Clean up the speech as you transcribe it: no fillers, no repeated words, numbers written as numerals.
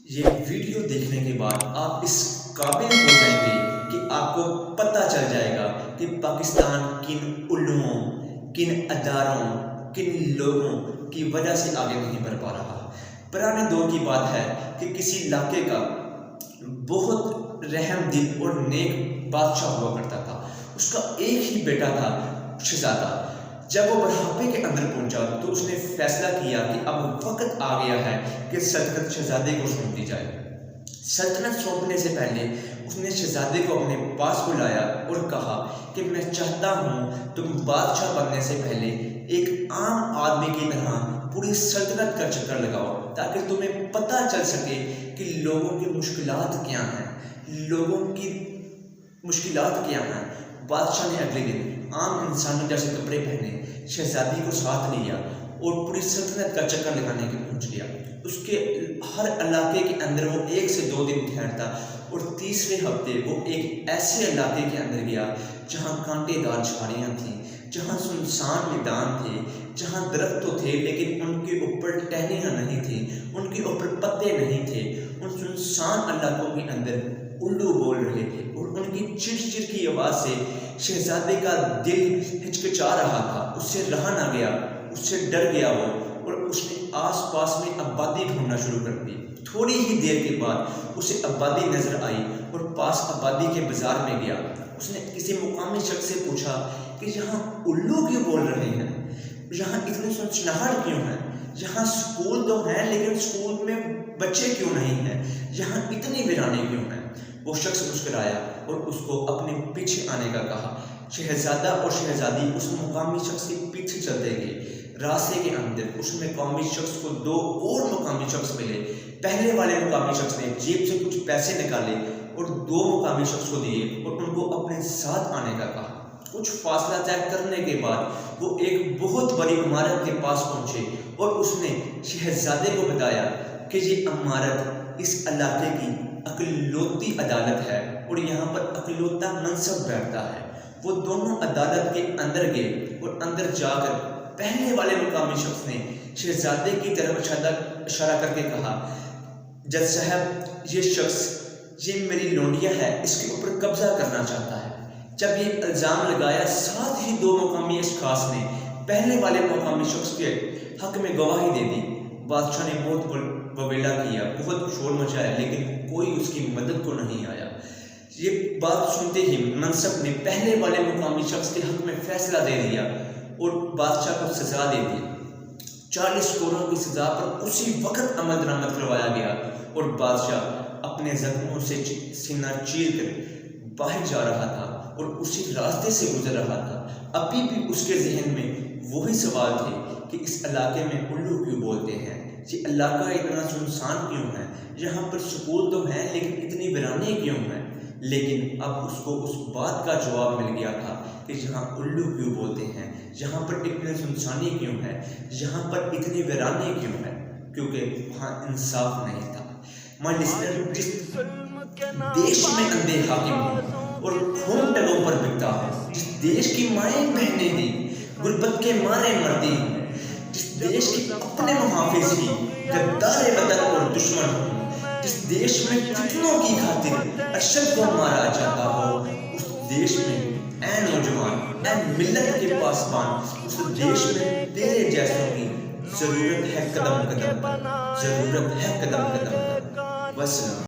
یہ ویڈیو دیکھنے کے بعد آپ اس قابل ہو جائیں گے کہ آپ کو پتہ چل جائے گا کہ پاکستان کن علوموں، کن اداروں، کن لوگوں کی وجہ سے آگے نہیں بڑھ پا رہا۔ پرانے دور کی بات ہے کہ کسی علاقے کا بہت رحم دل اور نیک بادشاہ ہوا کرتا تھا۔ اس کا ایک ہی بیٹا تھا، شہزادہ۔ جب وہ بڑھاپے کے اندر پہنچا تو اس نے فیصلہ کیا کہ اب وقت آ گیا ہے کہ سلطنت شہزادے کو سونپ دی جائے۔ سلطنت سونپنے سے پہلے اس نے شہزادے کو اپنے پاس بلایا اور کہا کہ میں چاہتا ہوں تم بادشاہ بننے سے پہلے ایک عام آدمی کی طرح پوری سلطنت کا چکر لگاؤ، تاکہ تمہیں پتہ چل سکے کہ لوگوں کی مشکلات کیا ہیں، لوگوں کی مشکلات کیا ہیں۔ بادشاہ نے اگلے دن عام انسانوں جیسے کپڑے پہنے، شہزادی کو ساتھ لیا اور پوری سلطنت کا چکر لگانے کے پہنچ گیا۔ اس کے ہر علاقے کے اندر وہ 1 سے 2 دن ٹھہرتا اور تیسرے ہفتے وہ ایک ایسے علاقے کے اندر گیا جہاں کانٹے دار جھاڑیاں تھیں، جہاں سنسان میدان تھے، جہاں درخت تو تھے لیکن ان کے اوپر ٹہنیاں نہیں تھیں، ان کے اوپر پتے نہیں تھے۔ ان سنسان علاقوں کے اندر الو بول رہے تھے اور ان کی چڑ کی آواز سے شہزادے کا دل ہچکچا رہا تھا۔ اس سے رہا نہ گیا، اس سے ڈر گیا وہ، اور اس نے آس پاس میں آبادی ڈھونڈنا شروع کر دی۔ تھوڑی ہی دیر کے بعد اسے آبادی نظر آئی اور پاس آبادی کے بازار میں گیا۔ اس نے کسی مقامی شخص سے پوچھا کہ یہاں الو کیوں بول رہے ہیں، یہاں اتنی سنسناہٹ کیوں ہے، یہاں سکول تو ہیں لیکن سکول میں بچے کیوں نہیں ہیں، یہاں اتنی ویرانے کیوں ہیں۔ وہ شخص مسکرایا اور اس کو اپنے پیچھے آنے کا کہا۔ شہزادہ اور شہزادی اس مقامی شخص کے پیچھے چلتے گئے۔ راستے کے اندر اس مقامی شخص کو 2 اور مقامی شخص ملے۔ پہلے والے مقامی شخص نے جیب سے کچھ پیسے نکالے اور 2 مقامی شخص کو دیے اور ان کو اپنے ساتھ آنے کا کہا۔ کچھ فاصلہ طے کرنے کے بعد وہ ایک بہت بڑی عمارت کے پاس پہنچے اور اس نے شہزادے کو بتایا کہ یہ عمارت اس علاقے کی اکلوتی عدالت ہے اور یہاں پر اکلوتا منصب بیٹھتا ہے۔ وہ دونوں عدالت کے اندر گئے اور اندر جا کر پہلے والے مقامی شخص نے شہزادے کی طرف اشارہ کر کے کہا، جج صاحب یہ شخص یہ میری لونڈیا ہے، اس کے اوپر قبضہ کرنا چاہتا ہے۔ جب یہ الزام لگایا، ساتھ ہی 2 مقامی اشخاص نے پہلے والے مقامی شخص کے حق میں گواہی دے دی۔ بادشاہ نے بہت وویلا کیا، بہت شور مچایا، لیکن کوئی اس کی مدد کو نہیں آیا۔ یہ بات سنتے ہی منصب نے پہلے والے مقامی شخص کے حق میں فیصلہ دے دیا اور بادشاہ کو سزا دے دی۔ 40 کوڑوں کی سزا پر اسی وقت عمل درآمد کروایا گیا اور بادشاہ اپنے زخموں سے سینہ چیر کر باہر جا رہا تھا اور اسی راستے سے گزر رہا تھا۔ ابھی بھی اس کے ذہن میں وہی سوال تھے کہ اس علاقے میں الو کیوں بولتے ہیں، یہ علاقہ اتنا سنسان کیوں ہے، یہاں پر سکول تو ہیں لیکن اتنی ویرانے کیوں ہیں۔ لیکن اب اس کو اس بات کا جواب مل گیا تھا کہ یہاں الو کیوں بولتے ہیں، یہاں پر اتنی سنسانی کیوں ہے، یہاں پر اتنی ویرانے کیوں ہے، کیونکہ وہاں انصاف نہیں تھا۔ مائی لسنر، جس دیش میں اندھے حاکم ہوں اور خون ٹگوں پر بکتا ہو، جس دیش کی مائیں بہنیں ہیں غربت کے مارے مرتی ہوں، جس دیش کے اپنے محافظ ہی غدار وطن اور دشمن ہوں، جس دیش میں فتنوں کی خاطر ارشد کو مارا جاتا ہو، اس دیش میں اے نوجوان، اے ملت کے پاسبان، اس دیش میں تیرے جیسوں کی ضرورت ہے قدم قدم پر، ضرورت ہے قدم قدم پر۔ وسلام۔